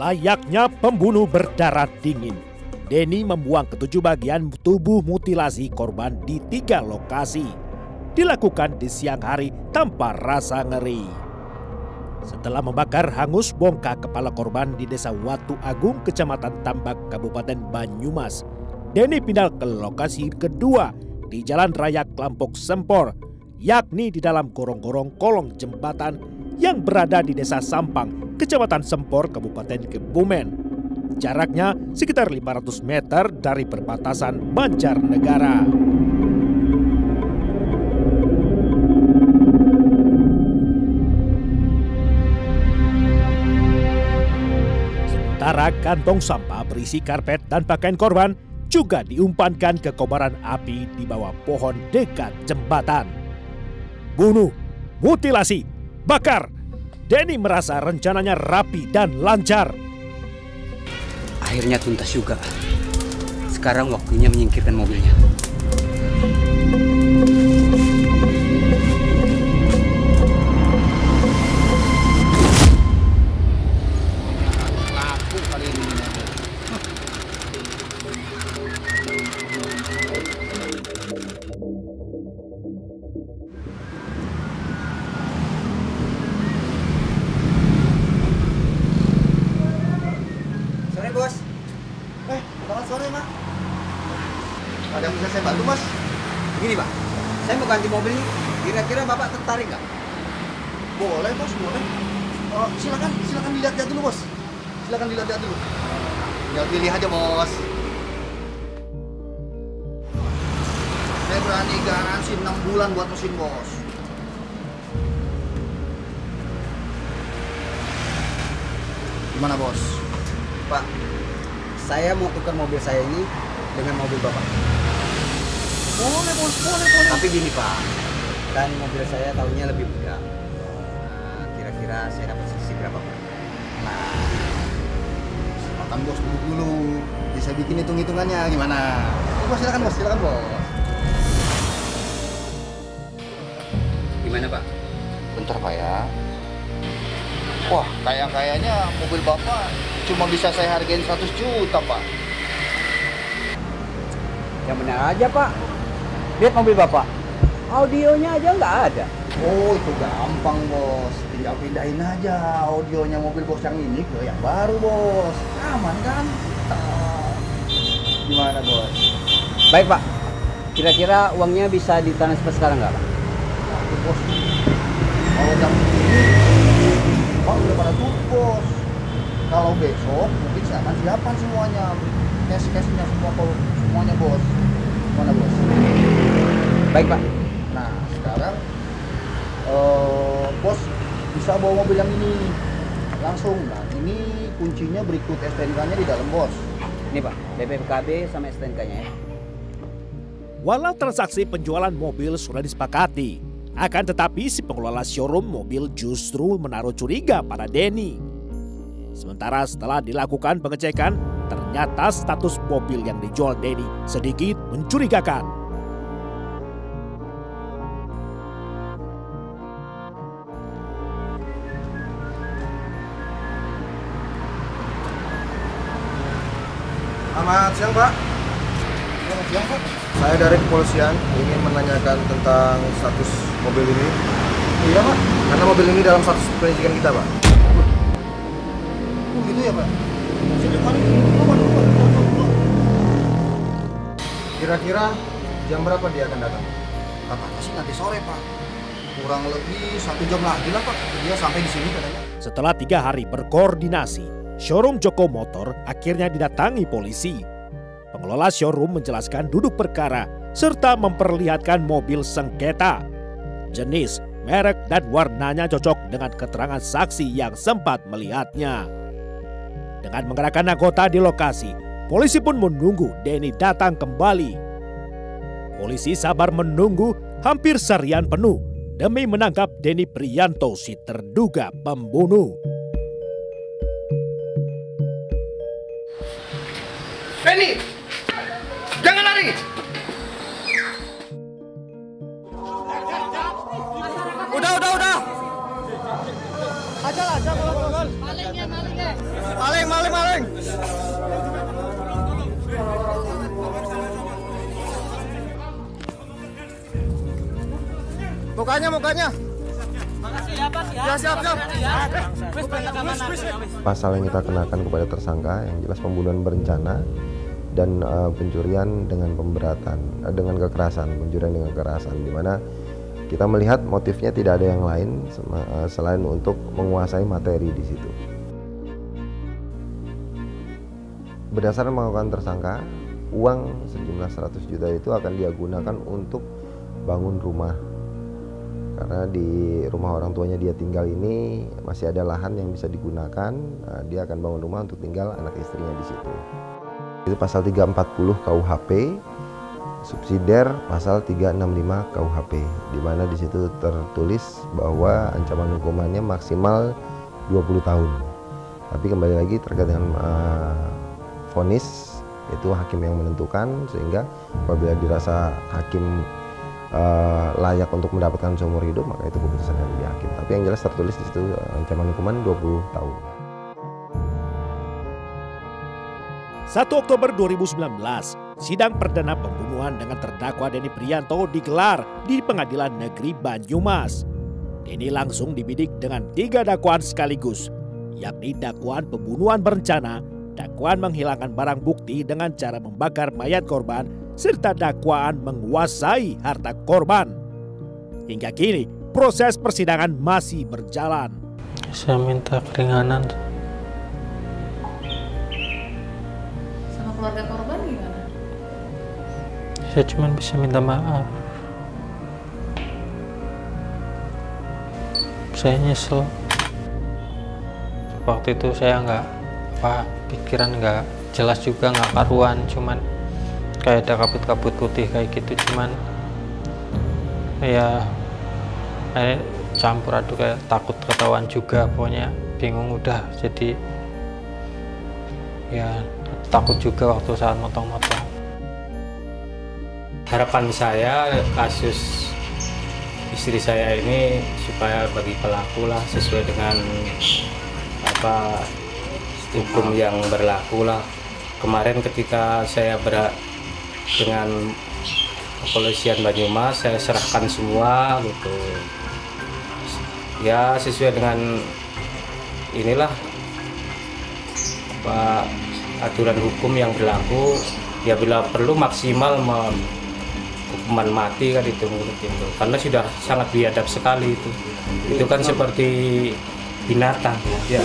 Layaknya pembunuh berdarah dingin, Denny membuang ketujuh bagian tubuh mutilasi korban di 3 lokasi. Dilakukan di siang hari tanpa rasa ngeri. Setelah membakar hangus bongkah kepala korban di Desa Watu Agung, Kecamatan Tambak, Kabupaten Banyumas, Denny pindah ke lokasi kedua di Jalan Raya Klampok Sempor, yakni di dalam gorong-gorong kolong jembatan yang berada di Desa Sampang, Kecamatan Sempor, Kabupaten Kebumen. Jaraknya sekitar 500 meter dari perbatasan Banjarnegara. Sementara kantong sampah berisi karpet dan pakaian korban juga diumpankan ke kobaran api di bawah pohon dekat jembatan. Bunuh, mutilasi, bakar. Denny merasa rencananya rapi dan lancar. Akhirnya tuntas juga. Sekarang waktunya menyingkirkan mobilnya. Bos. Selamat sore, Mak. Ada yang bisa saya bantu, Mas? Begini, Pak. Saya mau ganti mobil ini. Kira-kira Bapak tertarik nggak? Boleh, Bos, boleh. Silakan dilihat-lihat dulu, Bos. Silakan dilihat-lihat dulu. Tinggal pilih aja, Bos. Saya berani garansi 6 bulan buat mesin, Bos. Gimana, Bos? Pak, saya mau tukar mobil saya ini dengan mobil Bapak. Boleh, Bos. Boleh. Tapi gini, Pak. Kan mobil saya tahunnya lebih muda. Nah, kira-kira saya dapat selisih berapa, Pak? Nah, silakan, Bos, duduk dulu. Bisa bikin hitung-hitungannya gimana? Bos, silakan, Bos. Gimana, Pak? Bentar, Pak ya. Wah, kayaknya mobil Bapak cuma bisa saya hargain 100 juta, Pak. Yang benar aja, Pak. Lihat mobil Bapak. Audionya aja nggak ada. Oh, itu gampang, Bos. Tinggal pindahin aja audionya mobil Bos yang ini ke yang baru, Bos. Aman kan? Gimana, Bos? Baik, Pak. Kira-kira uangnya bisa ditransfer sekarang nggak, Pak? Aduh, Bos. Kalau jam ini, Bang udah pada tutup, Bos. Kalau besok mungkin saya akan siapkan semuanya, cash-cashnya semuanya, Bos. Mana, Bos? Baik, Pak. Nah, sekarang Bos bisa bawa mobil yang ini langsung. Nah, ini kuncinya berikut STNK-nya di dalam, Bos. Ini, Pak, BPKB sama STNK-nya ya. Walau transaksi penjualan mobil sudah disepakati, akan tetapi si pengelola showroom mobil justru menaruh curiga pada Denny. Sementara setelah dilakukan pengecekan, ternyata status mobil yang dijual Denny sedikit mencurigakan. Selamat siang, Pak. Selamat siang, Pak. Saya dari kepolisian ingin menanyakan tentang status mobil ini. Iya, Pak. Karena mobil ini dalam status penyidikan kita, Pak. Oh, gitu ya, Pak. Kira-kira jam berapa dia akan datang? Katanya sih nanti sore, Pak. Kurang lebih 1 jam lagi lah, Pak. Dia sampai di sini katanya. Setelah 3 hari berkoordinasi, showroom Joko Motor akhirnya didatangi polisi. Pengelola showroom menjelaskan duduk perkara serta memperlihatkan mobil sengketa. Jenis, merek, dan warnanya cocok dengan keterangan saksi yang sempat melihatnya. Dengan mengerahkan anggota di lokasi, polisi pun menunggu Denny datang kembali. Polisi sabar menunggu hampir seharian penuh demi menangkap Denny Priyanto, si terduga pembunuh. Denny! Jangan lari! Mukanya. Ya, siap. Pasal yang kita kenakan kepada tersangka yang jelas pembunuhan berencana dan pencurian dengan pemberatan, dengan kekerasan, pencurian dengan kekerasan, di mana kita melihat motifnya tidak ada yang lain selain untuk menguasai materi di situ. Berdasarkan pengakuan tersangka, uang sejumlah 100 juta itu akan dia gunakan untuk bangun rumah. Karena di rumah orang tuanya dia tinggal ini masih ada lahan yang bisa digunakan, dia akan bangun rumah untuk tinggal anak istrinya di situ. Itu pasal 340 KUHP, subsidiar pasal 365 KUHP, di mana di situ tertulis bahwa ancaman hukumannya maksimal 20 tahun. Tapi kembali lagi terkait dengan vonis, itu hakim yang menentukan, sehingga apabila dirasa hakim layak untuk mendapatkan seumur hidup, maka itu keputusan dari hakim. Tapi yang jelas tertulis di situ ancaman hukuman 20 tahun. 1 Oktober 2019, sidang perdana pembunuhan dengan terdakwa Denny Prianto digelar di Pengadilan Negeri Banyumas. Denny langsung dibidik dengan 3 dakwaan sekaligus, yakni dakwaan pembunuhan berencana, dakwaan menghilangkan barang bukti dengan cara membakar mayat korban, serta dakwaan menguasai harta korban. Hingga kini, proses persidangan masih berjalan. Saya minta keringanan. Sama keluarga korban gimana? Saya cuma bisa minta maaf. Saya nyesel. Waktu itu saya pikiran nggak jelas juga, nggak karuan, cuman kayak ada kabut-kabut putih kayak gitu, cuman ya campur aduk, kayak takut ketahuan juga, pokoknya bingung udah. Jadi ya takut juga waktu saat motong-motong. Harapan saya kasus istri saya ini supaya bagi pelaku lah sesuai dengan hukum yang berlaku lah. Kemarin ketika saya dengan kepolisian Banyumas, saya serahkan semua gitu. Ya sesuai dengan inilah aturan hukum yang berlaku. Ya bila perlu maksimal hukuman mati kan itu menurut itu. Karena sudah sangat biadab sekali itu. Itu kan seperti binatang ya.